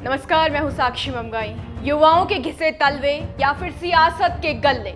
नमस्कार, मैं हूं साक्षी ममगाई। युवाओं के घिसे तलवे या फिर सियासत के गल्ले,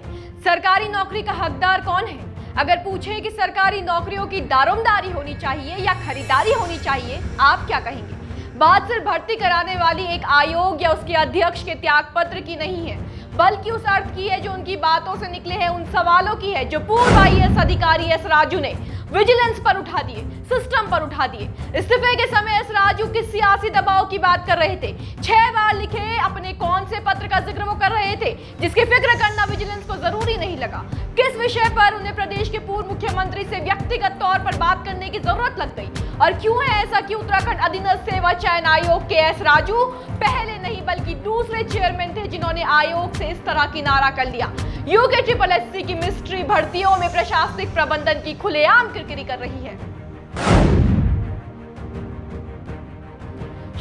सरकारी नौकरी का हकदार कौन है? अगर पूछे कि सरकारी नौकरियों की दारोमदारी होनी चाहिए या खरीदारी होनी चाहिए, आप क्या कहेंगे? बात सिर्फ भर्ती कराने वाली एक आयोग या उसके अध्यक्ष के त्यागपत्र की नहीं है, बल्कि उस अर्थ की है जो उनकी बातों से निकले हैं, उन सवालों की है जो पूर्व आईएएस अधिकारी एस राजू ने विजिलेंस पर उठा दिए, सिस्टम पर उठा दिए। इस्तीफे के समय एस राजू किस सियासी दबाव की बात कर रहे थे? 6 बार लिखे अपने कौन से पत्र का जिक्र वो कर रहे थे जिसकी फिक्र करना विजिलेंस को जरूरी नहीं लगा? किस विषय पर उन्हें प्रदेश के पूर्व मुख्यमंत्री से व्यक्तिगत तौर पर बात करने की जरूरत लग गई? और क्यों है ऐसा कि उत्तराखंड अधीनस्थ सेवा चयन आयोग के एस राजू पहले नहीं बल्कि दूसरे चेयरमैन थे जिन्होंने आयोग से इस तरह किनारा कर लिया? यूके SSSC की मिस्ट्री भर्तियों में प्रशासनिक प्रबंधन की खुलेआम किरकिरी कर रही है।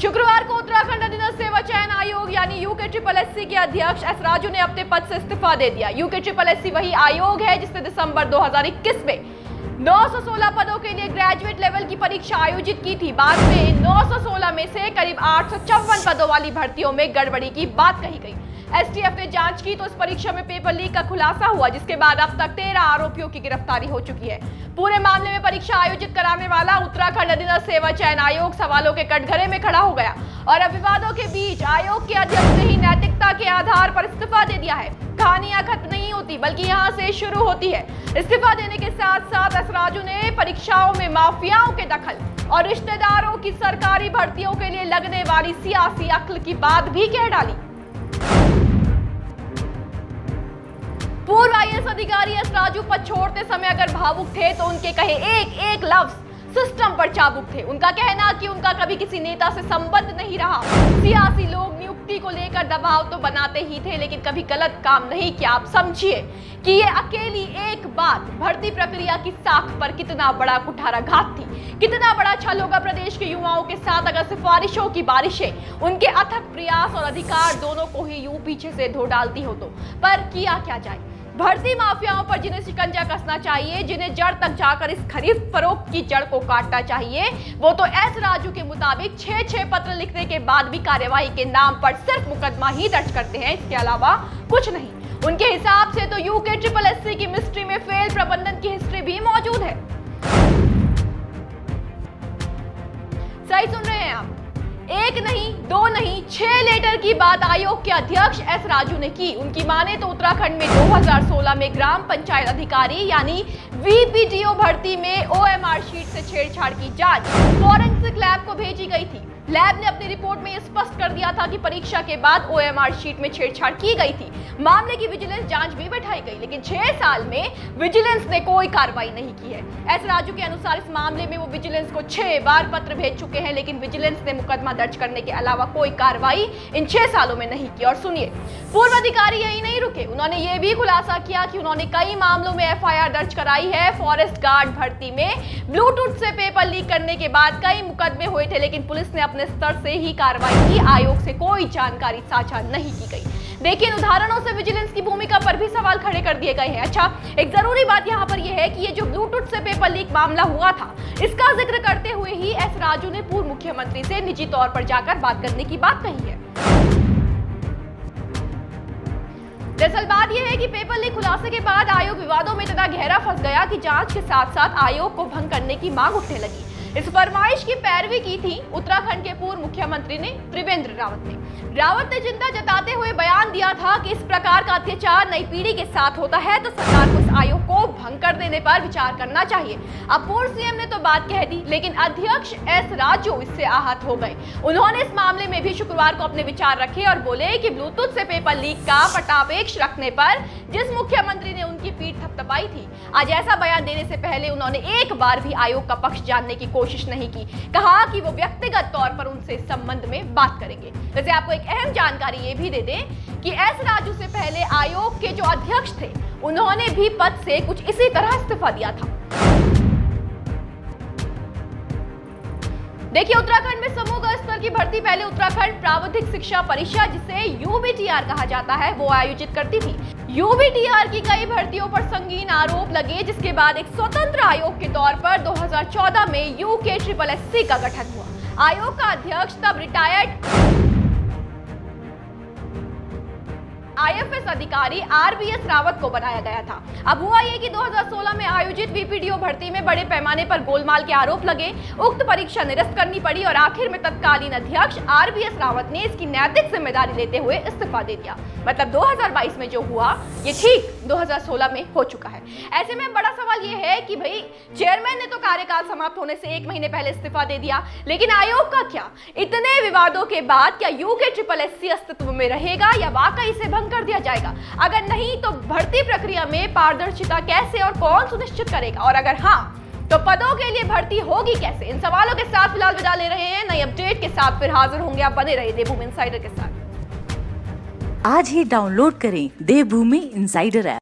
शुक्रवार को उत्तराखंड अधीनस्थ सेवा चयन आयोग यानी यूके SSSC के अध्यक्ष एस राजू ने अपने पद से इस्तीफा दे दिया। यूके SSSC वही आयोग है जिसने दिसंबर 2021 में 916 पदों के लिए ग्रेजुएट लेवल की परीक्षा आयोजित की थी। बाद में 916 में से करीब 854 पदों वाली भर्तियों में गड़बड़ी की बात कही गई। एसटीएफ ने जांच की तो इस परीक्षा में पेपर लीक का खुलासा हुआ, जिसके बाद अब तक 13 आरोपियों की गिरफ्तारी हो चुकी है। पूरे मामले में परीक्षा आयोजित कराने वाला उत्तराखंड अधीनस्थ सेवा चयन आयोग सवालों के कटघरे में खड़ा हो गया और अब विवादों के बीच आयोग के अध्यक्ष ने ही नैतिकता के आधार पर इस्तीफा दे दिया है। कहानियां खत्म नहीं होती बल्कि यहाँ से शुरू होती है। इस्तीफा देने के साथ साथ एस राजू ने परीक्षाओं में माफियाओं के दखल और रिश्तेदारों की सरकारी भर्तियों के लिए लगने वाली सियासी अक्ल की बात भी कह डाली। पूर्व आईएएस अधिकारी एस राजू पद छोड़ते समय अगर भावुक थे तो उनके कहे एक एक लफ्ज सिस्टम पर चाबुक थे। उनका कहना कि उनका कभी किसी नेता से संबंध नहीं रहा। सियासी लोग नियुक्ति को लेकर दबाव तो बनाते ही थे लेकिन कभी गलत काम नहीं किया। आप समझिए कि ये अकेली एक बात भर्ती प्रक्रिया की साख पर कितना बड़ा कुठाराघात थी। कितना बड़ा छल होगा प्रदेश के युवाओं के साथ अगर सिफारिशों की बारिशें उनके अथक प्रयास और अधिकार दोनों को ही यूं पीछे से धो डालती हो तो। पर किया क्या जाए? भर्ती माफियाओं पर जिन्हें शिकंजा कसना चाहिए, जिन्हें जड़ तक जाकर इस खरीद फरोख्त की जड़ को काटना चाहिए, वो तो एस राजू के मुताबिक 6 पत्र लिखने के बाद भी कार्यवाही के नाम पर सिर्फ मुकदमा ही दर्ज करते हैं, इसके अलावा कुछ नहीं। उनके हिसाब से तो यूके SSSC की मिस्ट्री में फेल प्रबंधन की हिस्ट्री भी मौजूद है। सही सुन रहे हैं आप, एक नहीं, दो नहीं, 6 लेटर की बात आयोग के अध्यक्ष एस राजू ने की। उनकी माने तो उत्तराखंड में 2016 में ग्राम पंचायत अधिकारी यानी VPTO भर्ती में OMR शीट से छेड़छाड़ की जांच फॉरेंसिक लैब को भेजी गई थी। लैब ने अपनी रिपोर्ट में स्पष्ट कर दिया था कि परीक्षा के बाद OMR शीट में छेड़छाड़ की गई थी। मामले की विजिलेंस जांच भी बैठाई गई लेकिन 6 साल में विजिलेंस ने कोई कार्रवाई नहीं की है। एस राजू के अनुसार इस मामले में वो विजिलेंस को 6 बार पत्र भेज चुके हैं लेकिन विजिलेंस ने मुकदमा दर्ज करने के अलावा कोई कार्रवाई इन 6 सालों में नहीं की। और सुनिए, पूर्व अधिकारी यही नहीं रुके, उन्होंने ये भी खुलासा किया कि उन्होंने कई मामलों में FIR दर्ज कराई है। फॉरेस्ट गार्ड भर्ती में ब्लूटूथ से पेपर लीक करने के बाद कई मुकदमे हुए थे लेकिन पुलिस ने अपने स्तर से ही कार्रवाई की। आयोग से कोई जानकारी साझा नहीं की गई। देखिए, उदाहरणों से विजिलेंस की भूमिका पर भी सवाल खड़े कर दिए गए हैं। अच्छा, एक जरूरी बात यहाँ पर यह है कि ये जो ब्लूटूथ से पेपर लीक मामला हुआ था, इसका जिक्र करते हुए ही एस राजू ने पूर्व मुख्यमंत्री से निजी तौर पर जाकर बात करने की बात कही है। दरअसल बात यह है कि पेपर लीक खुलासे के बाद आयोग विवादों में इतना गहरा फंस गया कि जांच के साथ साथ आयोग को भंग करने की मांग उठने लगी। इस फरमाइश की पैरवी की थी उत्तराखंड के पूर्व मुख्यमंत्री ने त्रिवेंद्र रावत ने चिंता जताते हुए बयान दिया था कि इस प्रकार का अत्याचार नई पीढ़ी के साथ होता है तो सरकार को इस आयोग को भंग कर देने पर विचार करना चाहिए। अब पूर्व सीएम ने तो बात कह दी लेकिन अध्यक्ष एस राजू इससे आहत हो गए। उन्होंने इस मामले में भी शुक्रवार को अपने विचार रखे और बोले कि ब्लूटूथ से पेपर लीक का पटापेक्ष रखने पर जिस मुख्यमंत्री ने उनकी पीठ थपथपाई थी, आज ऐसा बयान देने से पहले उन्होंने एक बार भी आयोग का पक्ष जानने की कोशिश नहीं की। कहा कि वो व्यक्तिगत तौर पर उनसे इस संबंध में बात करेंगे। वैसे आपको एक अहम जानकारी ये भी दे दें कि एस राजू से पहले आयोग के जो अध्यक्ष थे उन्होंने भी पद से कुछ इसी तरह इस्तीफा दिया था। देखिए, उत्तराखंड में समूह स्तर की भर्ती पहले उत्तराखंड प्राविधिक शिक्षा परिषद, जिसे UBTR कहा जाता है, वो आयोजित करती थी। UBTR की कई भर्तियों पर संगीन आरोप लगे जिसके बाद एक स्वतंत्र आयोग के तौर पर 2014 में यूके SSSC का गठन हुआ। आयोग का अध्यक्ष तब रिटायर्ड आईएफएस अधिकारी आरबीएस रावत को बनाया गया था। अब हुआ ये कि 2016 में आयोजित वीपीडीओ भर्ती में बड़े पैमाने पर गोलमाल के आरोप लगे। उक्त परीक्षा निरस्त करनी पड़ी और आखिर में तत्कालीन अध्यक्ष आरबीएस रावत ने इसकी नैतिक जिम्मेदारी लेते हुए इस्तीफा दे दिया। मतलब 2022 में जो हुआ ये ठीक 2016 में हो चुका है। ऐसे में बड़ा सवाल ये है कि भाई चेयरमैन ने तो कार्यकाल समाप्त होने से 1 महीने पहले इस्तीफा दे दिया, लेकिन आयोग का क्या? इतने विवादों के बाद क्या यूके SSSC अस्तित्व में रहेगा या वाकई इसे भंग कर दिया जाएगा? अगर नहीं तो भर्ती प्रक्रिया में पारदर्शिता कैसे और कौन सुनिश्चित करेगा? और अगर हाँ तो पदों के लिए भर्ती होगी कैसे? इन सवालों के साथ फिलहाल विदा ले रहे हैं। नई अपडेट के साथ फिर हाजिर होंगे। आप बने रहिए देवभूमि इनसाइडर के साथ। आज ही डाउनलोड करें देवभूमि इनसाइडर ऐप।